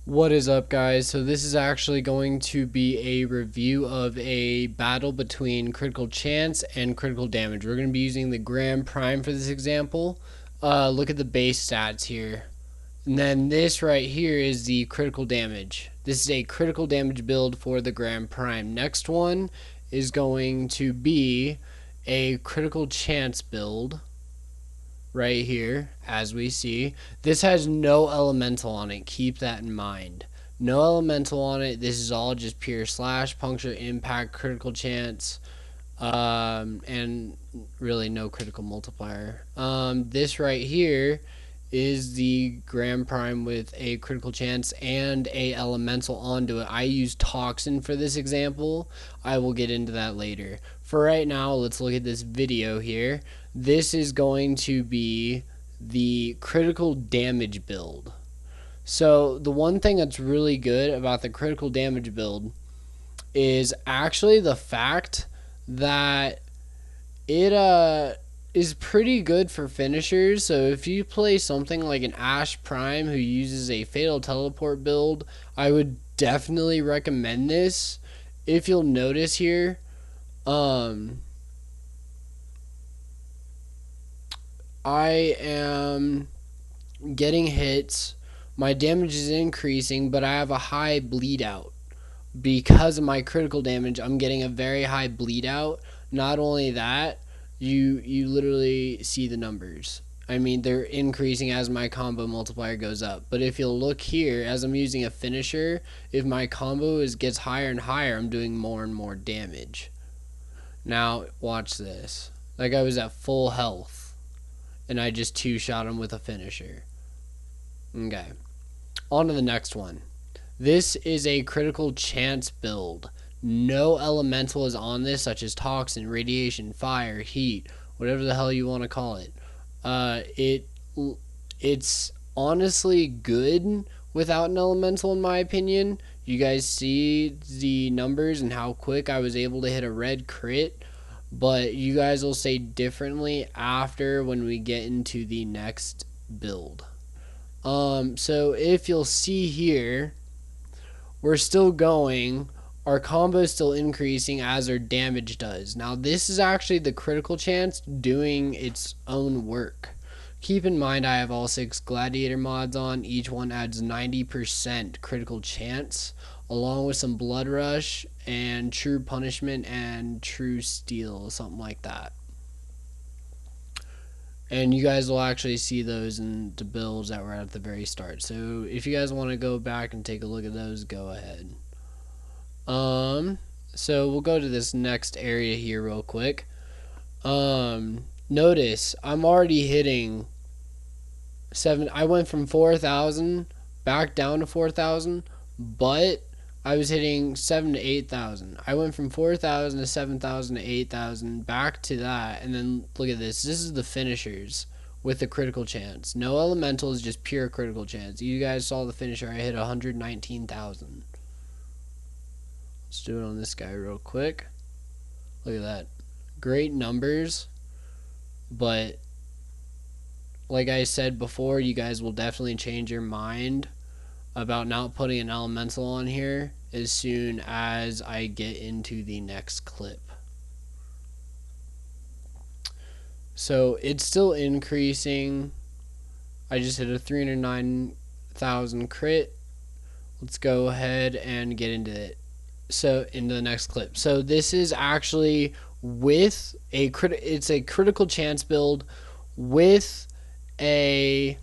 What is up, guys? So this is actually going to be a review of a battle between critical chance and critical damage. We're going to be using the Grand Prime for this example. Look at the base stats here. And then this right here is the critical damage. This is a critical damage build for the Grand Prime. Next one is going to be a critical chance build right here, as we see. This has no elemental on it. Keep that in mind. No elemental on it. This is all just pure slash, puncture, impact, critical chance, and really no critical multiplier. This right here is the Grand Prime with a critical chance and a elemental onto it. I use Toxin for this example. I will get into that later. For right now, let's look at this video here. This is going to be the critical damage build. So the one thing that's really good about the critical damage build is actually the fact that it is pretty good for finishers. So if you play something like an Ash Prime who uses a fatal teleport build, I would definitely recommend this. If you'll notice here, I am getting hits, my damage is increasing, but I have a high bleed out. Because of my critical damage, I'm getting a very high bleed out. Not only that, you literally see the numbers. I mean, they're increasing as my combo multiplier goes up. But if you'll look here, as I'm using a finisher, if my combo gets higher and higher, I'm doing more and more damage. Now, watch this. Like, I was at full health, and I just two-shot him with a finisher. Okay. On to the next one. This is a critical chance build. No elemental is on this, such as toxin, radiation, fire, heat, whatever the hell you want to call it. It's honestly good without an elemental, in my opinion. You guys see the numbers and how quick I was able to hit a red crit, but you guys will say differently after when we get into the next build. So if you'll see here, we're still going. Our combo is still increasing as our damage does. Now this is actually the critical chance doing its own work. Keep in mind I have all 6 gladiator mods on. Each one adds 90% critical chance, along with some blood rush and true punishment and true steal, something like that. And you guys will actually see those in the builds that were at the very start. So if you guys want to go back and take a look at those, go ahead. So we'll go to this next area here real quick. Notice I'm already hitting 7. I went from 4,000 back down to 4,000, but I was hitting 7,000 to 8,000. I went from 4,000 to 7,000 to 8,000, back to that, and then look at this. This is the finishers with the critical chance. No elementals, just pure critical chance. You guys saw the finisher. I hit 119,000. Let's do it on this guy real quick. Look at that. Great numbers, but like I said before, you guys will definitely change your mind about not putting an elemental on here as soon as I get into the next clip. So it's still increasing. I just hit a 309,000 crit. Let's go ahead and get into it. So into the next clip. So this is actually with a it's a critical chance build with a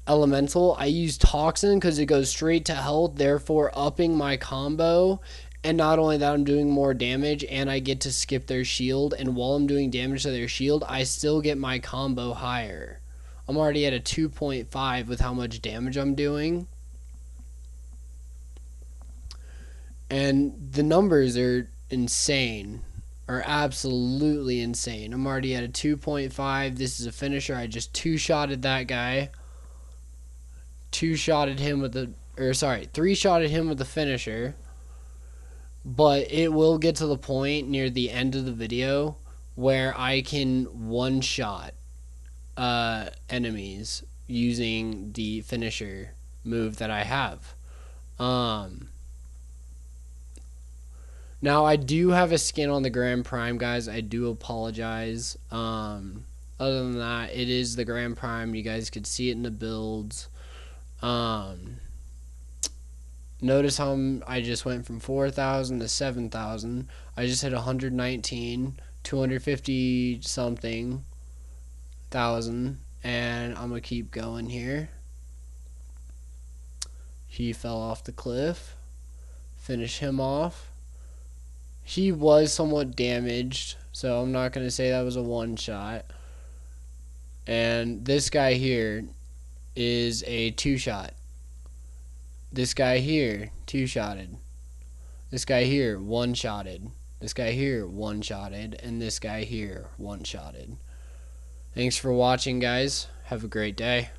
elemental. I use toxin because it goes straight to health, therefore upping my combo. And not only that, I'm doing more damage and I get to skip their shield, and while I'm doing damage to their shield, I still get my combo higher. I'm already at a 2.5 with how much damage I'm doing. And the numbers are insane, are absolutely insane. I'm already at a 2.5. This is a finisher. I just two-shotted that guy. Two-shotted him with the, or sorry, three-shotted him with the finisher. But it will get to the point near the end of the video where I can one-shot enemies using the finisher move that I have. Now I do have a skin on the Grand Prime, guys. I do apologize. Other than that, it is the Grand Prime. You guys could see it in the builds. Notice how I just went from 4,000 to 7,000. I just hit 119, 250 something thousand, and I'm gonna keep going here. He fell off the cliff. Finish him off. He was somewhat damaged, so I'm not gonna say that was a one shot. And this guy here is a two shot. This guy here, two shotted. This guy here, one shotted. This guy here, one shotted. And this guy here, one shotted. Thanks for watching, guys. Have a great day.